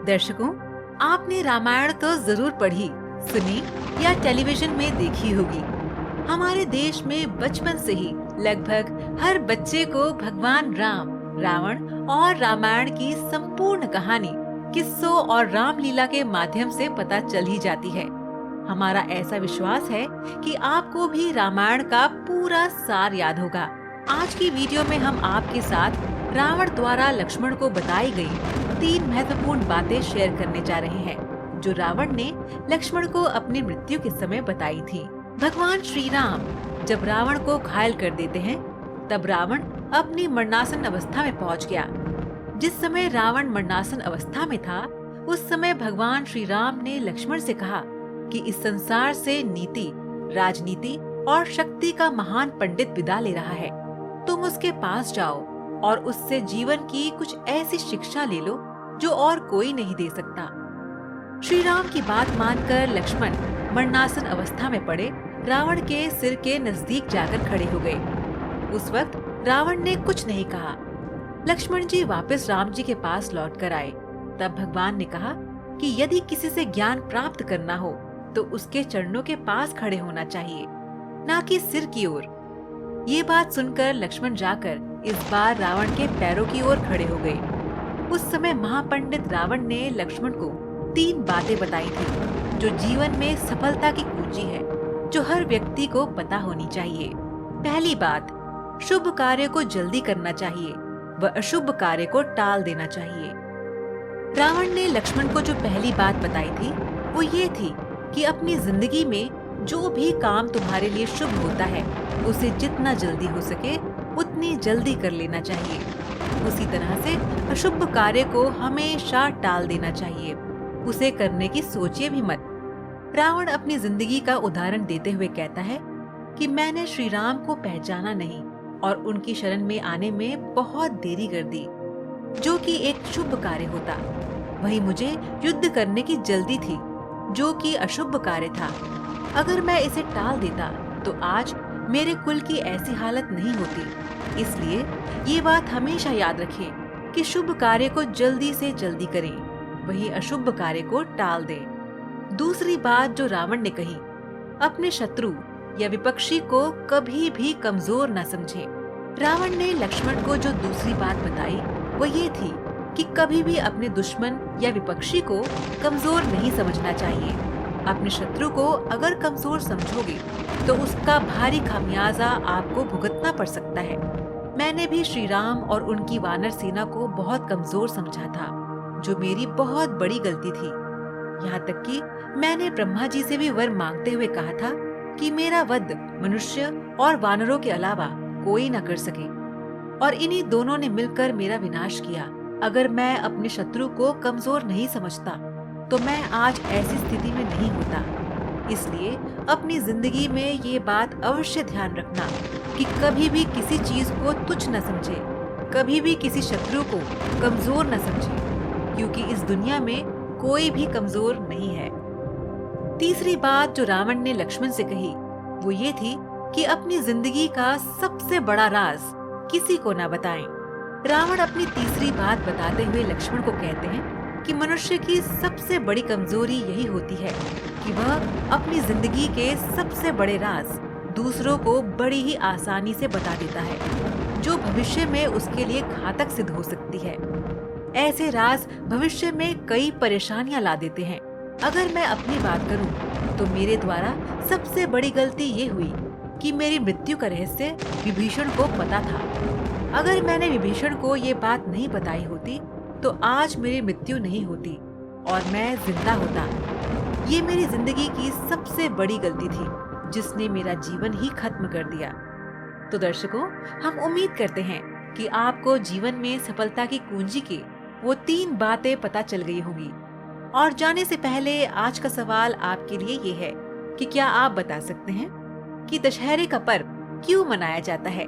दर्शकों, आपने रामायण तो जरूर पढ़ी, सुनी या टेलीविजन में देखी होगी। हमारे देश में बचपन से ही लगभग हर बच्चे को भगवान राम, रावण और रामायण की संपूर्ण कहानी किस्सों और रामलीला के माध्यम से पता चल ही जाती है। हमारा ऐसा विश्वास है कि आपको भी रामायण का पूरा सार याद होगा। आज की वीडियो में हम आपके साथ रावण द्वारा लक्ष्मण को बताई गई 3 महत्वपूर्ण बातें शेयर करने जा रहे हैं, जो रावण ने लक्ष्मण को अपनी मृत्यु के समय बताई थी। भगवान श्री राम जब रावण को घायल कर देते हैं, तब रावण अपनी मरणासन अवस्था में पहुंच गया। जिस समय रावण मरणासन अवस्था में था, उस समय भगवान श्री राम ने लक्ष्मण से कहा कि इस संसार से नीति, राजनीति और शक्ति का महान पंडित विदा ले रहा है। तुम उसके पास जाओ और उससे जीवन की कुछ ऐसी शिक्षा ले लो जो और कोई नहीं दे सकता। श्री राम की बात मानकर लक्ष्मण मरणासन अवस्था में पड़े रावण के सिर के नजदीक जाकर खड़े हो गए। उस वक्त रावण ने कुछ नहीं कहा। लक्ष्मण जी वापस राम जी के पास लौट कर आए। तब भगवान ने कहा कि यदि किसी से ज्ञान प्राप्त करना हो तो उसके चरणों के पास खड़े होना चाहिए, ना कि सिर की ओर। ये बात सुनकर लक्ष्मण जाकर इस बार रावण के पैरों की ओर खड़े हो गए। उस समय महापंडित रावण ने लक्ष्मण को 3 बातें बताई थी, जो जीवन में सफलता की कुंजी है, जो हर व्यक्ति को पता होनी चाहिए। पहली बात, शुभ कार्य को जल्दी करना चाहिए व अशुभ कार्य को टाल देना चाहिए। रावण ने लक्ष्मण को जो पहली बात बताई थी, वो ये थी कि अपनी जिंदगी में जो भी काम तुम्हारे लिए शुभ होता है, उसे जितना जल्दी हो सके उतनी जल्दी कर लेना चाहिए। उसी तरह से अशुभ कार्य को हमेशा टाल देना चाहिए, उसे करने की सोचिए भी मत। रावण अपनी जिंदगी का उदाहरण देते हुए कहता है कि मैंने श्री राम को पहचाना नहीं और उनकी शरण में आने में बहुत देरी कर दी, जो कि एक शुभ कार्य होता। वही मुझे युद्ध करने की जल्दी थी, जो कि अशुभ कार्य था। अगर मैं इसे टाल देता तो आज मेरे कुल की ऐसी हालत नहीं होती। इसलिए ये बात हमेशा याद रखें कि शुभ कार्य को जल्दी से जल्दी करें, वही अशुभ कार्य को टाल दें। दूसरी बात जो रावण ने कही, अपने शत्रु या विपक्षी को कभी भी कमजोर न समझे। रावण ने लक्ष्मण को जो दूसरी बात बताई, वो ये थी कि कभी भी अपने दुश्मन या विपक्षी को कमजोर नहीं समझना चाहिए। अपने शत्रु को अगर कमजोर समझोगे तो उसका भारी खामियाजा आपको भुगतना पड़ सकता है। मैंने भी श्री राम और उनकी वानर सेना को बहुत कमजोर समझा था, जो मेरी बहुत बड़ी गलती थी। यहाँ तक कि मैंने ब्रह्मा जी से भी वर मांगते हुए कहा था कि मेरा वध मनुष्य और वानरों के अलावा कोई न कर सके, और इन्हीं दोनों ने मिलकर मेरा विनाश किया। अगर मैं अपने शत्रु को कमजोर नहीं समझता तो मैं आज ऐसी स्थिति में नहीं होता। इसलिए अपनी जिंदगी में ये बात अवश्य ध्यान रखना कि कभी भी किसी चीज को तुच्छ न समझे, कभी भी किसी शत्रु को कमजोर न समझे, क्योंकि इस दुनिया में कोई भी कमजोर नहीं है। तीसरी बात जो रावण ने लक्ष्मण से कही, वो ये थी कि अपनी जिंदगी का सबसे बड़ा राज किसी को न बताएं। रावण अपनी तीसरी बात बताते हुए लक्ष्मण को कहते हैं कि मनुष्य की सबसे बड़ी कमजोरी यही होती है कि वह अपनी जिंदगी के सबसे बड़े राज दूसरों को बड़ी ही आसानी से बता देता है, जो भविष्य में उसके लिए घातक सिद्ध हो सकती है। ऐसे राज भविष्य में कई परेशानियां ला देते हैं। अगर मैं अपनी बात करूं तो मेरे द्वारा सबसे बड़ी गलती ये हुई कि मेरी मृत्यु का रहस्य विभीषण को पता था। अगर मैंने विभीषण को ये बात नहीं बताई होती तो आज मेरी मृत्यु नहीं होती और मैं जिंदा होता। ये मेरी जिंदगी की सबसे बड़ी गलती थी, जिसने मेरा जीवन ही खत्म कर दिया। तो दर्शकों, हम उम्मीद करते हैं कि आपको जीवन में सफलता की कुंजी की वो 3 बातें पता चल गई होंगी। और जाने से पहले आज का सवाल आपके लिए ये है कि क्या आप बता सकते हैं कि दशहरे का पर्व क्यों मनाया जाता है?